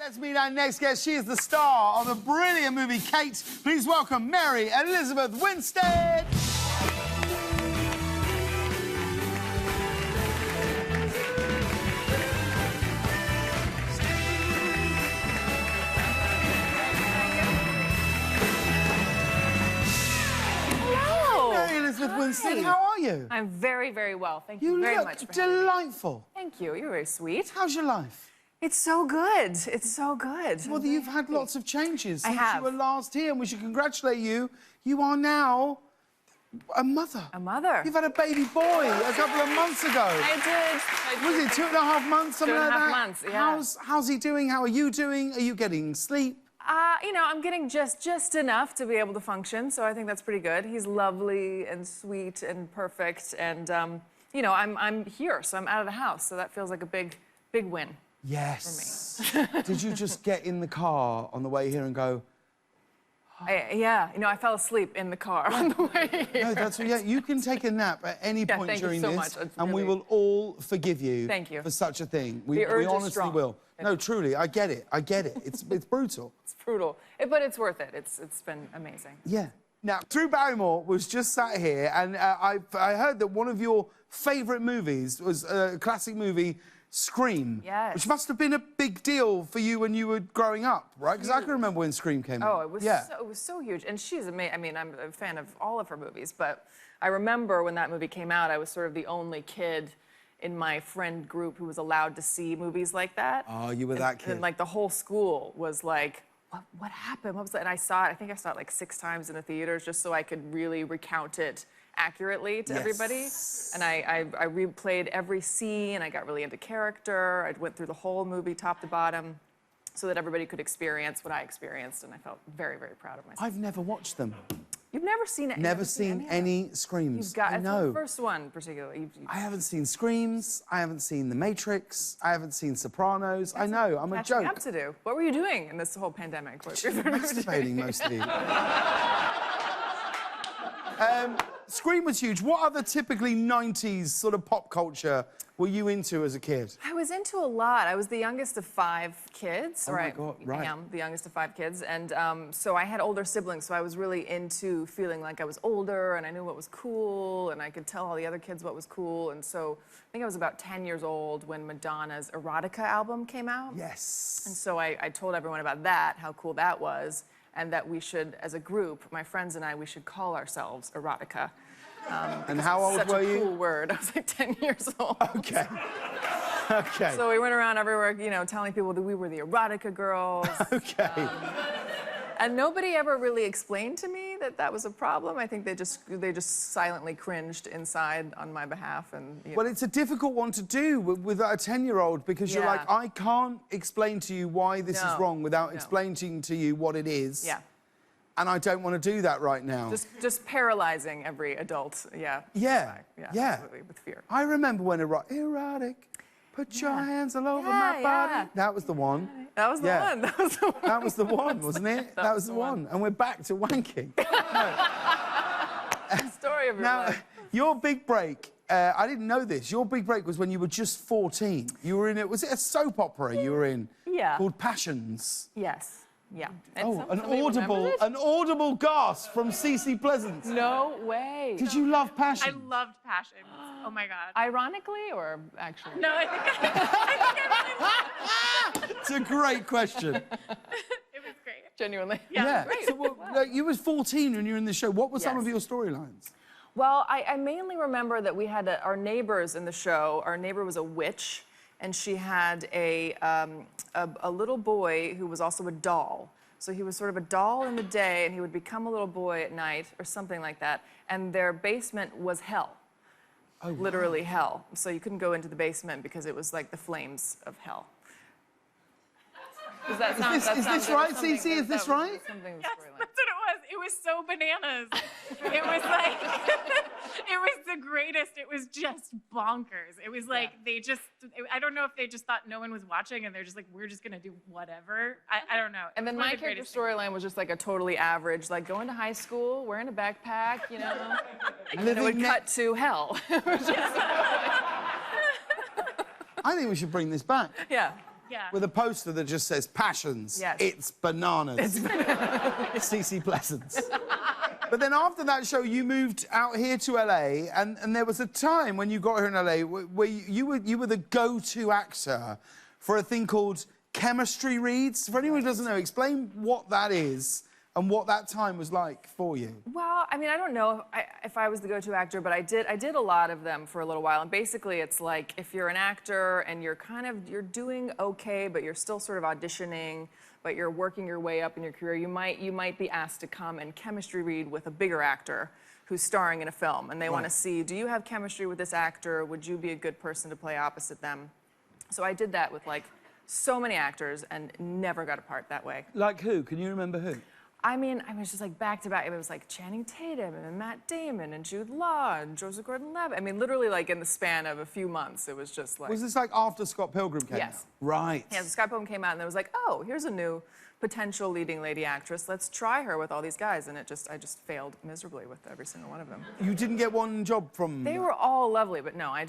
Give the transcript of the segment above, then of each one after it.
Let's meet our next guest. She is the star of the brilliant movie Kate. Please welcome Mary Elizabeth Winstead. Mary Elizabeth Winstead, how are you? I'm very, very well. Thank you very much. You look delightful. Thank you. You're very sweet. How's your life? It's so good. It's so good. Well, you've had lots of changes since you were last here, and we should congratulate you. You are now a mother. A mother. You've had a baby boy a couple of months ago. I did. Was it 2.5 months, something like that? 2.5 months, yeah. How's he doing? How are you doing? Are you getting sleep? You know, I'm getting just enough to be able to function, so I think that's pretty good. He's lovely and sweet and perfect, and you know, I'm here, so I'm out of the house, so that feels like a big win. Yes. For me. Did you just get in the car on the way here and go? Yeah, you know, I fell asleep in the car on the way here. No, that's yeah. You can take a nap at any point during this, and we will all forgive you. Thank you For such a thing. We urge is honestly strong. will. No, truly, I get it. I get it. It's brutal. It's brutal, but it's worth it. It's been amazing. Yeah. Now, Drew Barrymore was just sat here, and I heard that one of your favourite movies was a classic movie, Scream. Yes. Which must have been a big deal for you when you were growing up, right? Because I can remember when Scream came out. Oh, it was so huge. And she's amazing. I mean, I'm a fan of all of her movies, but I remember when that movie came out, I was sort of the only kid in my friend group who was allowed to see movies like that. Oh, you were that kid. And like the whole school was like, what happened? What was that? And I think I saw it like 6 times in the theaters just so I could really recount it accurately to everybody. And I replayed every scene. I got really into character. I went through the whole movie top to bottom so that everybody could experience what I experienced, and I felt very, very proud of myself. I've never watched them. You've never seen it? Never seen any Screams. You've got I know. The first one, particularly. I haven't seen Screams. I haven't seen The Matrix. I haven't seen Sopranos. I know, I'm a joke. Up to do. What were you doing in this whole pandemic? Masturbating mostly. Scream was huge. What other typically 90s sort of pop culture were you into as a kid? I was into a lot. I was the youngest of 5 kids. Oh my God, right. I am the youngest of 5 kids. And so I had older siblings, so I was really into feeling like I was older and I knew what was cool and I could tell all the other kids what was cool. And so I think I was about 10 years old when Madonna's Erotica album came out. Yes. And so I told everyone about that, how cool that was, and that we should, as a group, my friends and I, we should call ourselves Erotica. And how old were you? Such a cool word. I was like 10 years old. Okay. Okay. So we went around everywhere, you know, telling people that we were the Erotica Girls. Okay. And nobody ever really explained to me that that was a problem. I think they just silently cringed inside on my behalf. And you know. Well, it's a difficult one to do with a 10-year-old because you're like, I can't explain to you why this is wrong without explaining to you what it is. Yeah. And I don't want to do that right now. Just paralyzing every adult, Yeah. Absolutely, with fear. I remember when erotic, put your hands all over my body. That was the one. That was the one. That was the one. That was the one, wasn't it? That was the one. And we're back to wanking. The story of your life. Your big break, I didn't know this. Your big break was when you were just 14. You were in it. Was it a soap opera you were in? Yeah. Called Passions. Yes. Yeah. And an audible gasp from Cece Pleasance. No way. Did you love Passions? I loved Passions. Oh my God. Ironically or actually? No, I think It's a great question. it was great. Genuinely. Yeah. Great. So, you were 14 when you were in the show. What were some of your storylines? Well, I mainly remember that we had our neighbors in the show. Our neighbor was a witch, and she had a little boy who was also a doll. So he was sort of a doll in the day, and he would become a little boy at night, or something like that. And their basement was hell. Oh, literally hell. So you couldn't go into the basement because it was like the flames of hell. Does that sound, is this right, Cece? Is this right? Yes, that's what it was. It was so bananas. It was like, it was the greatest. It was just bonkers. It was like, I don't know if they just thought no one was watching and they're just like, we're just gonna do whatever. I don't know. And then my character storyline was just like a totally average, like going to high school, wearing a backpack, you know. And then it would cut to hell. I think we should bring this back. Yeah. Yeah. With a poster that just says passions. Yes. It's bananas. CC Pleasance. But then after that show, you moved out here to LA, and there was a time when you got here in LA where you were the go-to actor for a thing called chemistry reads. For anyone who doesn't know, explain what that is and what that time was like for you. Well, I mean, I don't know if I was the go-to actor, but I did a lot of them for a little while. And basically, it's like if you're an actor and you're doing okay, but you're still sort of auditioning, but you're working your way up in your career, you might be asked to come and chemistry read with a bigger actor who's starring in a film, and they want to see, do you have chemistry with this actor? Would you be a good person to play opposite them? So I did that with like so many actors and never got a part that way. Like who? Can you remember who? I mean, I was just like back to back. It was like Channing Tatum and Matt Damon and Jude Law and Joseph Gordon-Levitt. I mean, literally like in the span of a few months, it was just like... Was this like after Scott Pilgrim came out? Yes. Right. Yeah, so Scott Pilgrim came out and it was like, oh, here's a new potential leading lady actress. Let's try her with all these guys. And I just failed miserably with every single one of them. You didn't get one job from... They were all lovely, but no, I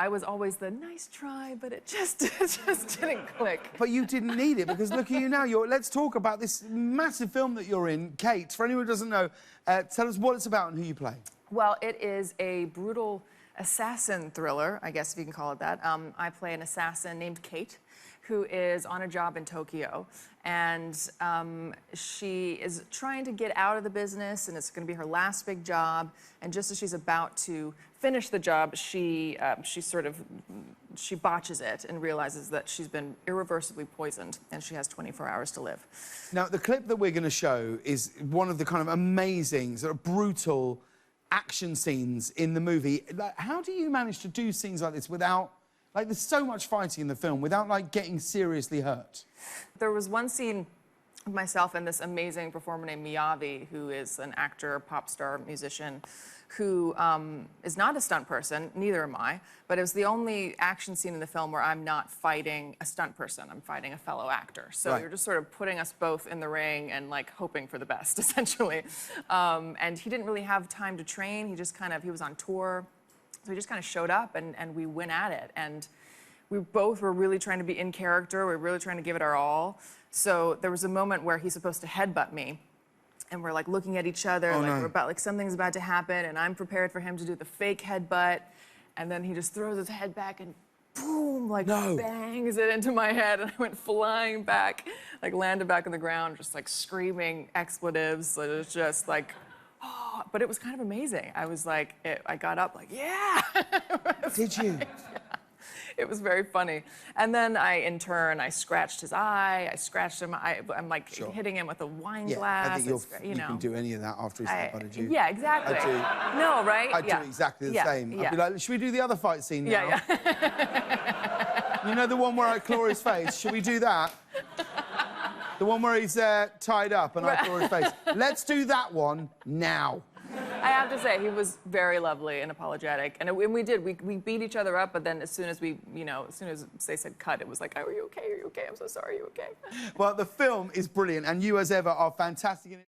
was always the nice try, but it just didn't click. But you didn't need it, because look at you now. Let's talk about this massive film that you're in, Kate. For anyone who doesn't know, tell us what it's about and who you play. Well, it is a brutal assassin thriller, I guess if you can call it that. I play an assassin named Kate, who is on a job in Tokyo, and she is trying to get out of the business, and it's going to be her last big job. And just as she's about to finish the job, she botches it and realizes that she's been irreversibly poisoned, and she has 24 hours to live. Now, the clip that we're going to show is one of the kind of amazing, sort of brutal action scenes in the movie. Like, how do you manage to do scenes like this without... Like, there's so much fighting in the film without, like, getting seriously hurt. There was one scene of myself and this amazing performer named Miyavi, who is an actor, pop star, musician, who is not a stunt person, neither am I, but it was the only action scene in the film where I'm not fighting a stunt person, I'm fighting a fellow actor. So Right. You're just sort of putting us both in the ring and, like, hoping for the best, essentially. And he didn't really have time to train, he was on tour. So we just kind of showed up and we went at it. And we both were really trying to be in character. We were really trying to give it our all. So there was a moment where he's supposed to headbutt me. And we're like looking at each other, something's about to happen. And I'm prepared for him to do the fake headbutt. And then he just throws his head back and boom, like bangs it into my head. And I went flying back, like landed back on the ground, just like screaming expletives. So it was just like, oh, but it was kind of amazing. I was like, I got up like, yeah. Did you? Yeah. It was very funny. And then in turn, I scratched his eye. I scratched him. I'm like hitting him with a wine glass. I think you can do any of that after he's headbutted you. Yeah, exactly. I do. No, right? I'd do exactly the same. I'd be like, should we do the other fight scene now? Yeah. You know the one where I claw his face? Should we do that? The one where he's tied up and I claw his face. Let's do that one now. I have to say, he was very lovely and apologetic. And we did. We beat each other up, but then as soon as they said cut, it was like, oh, are you okay? Are you okay? I'm so sorry. Are you okay? Well, the film is brilliant, and you, as ever, are fantastic in it.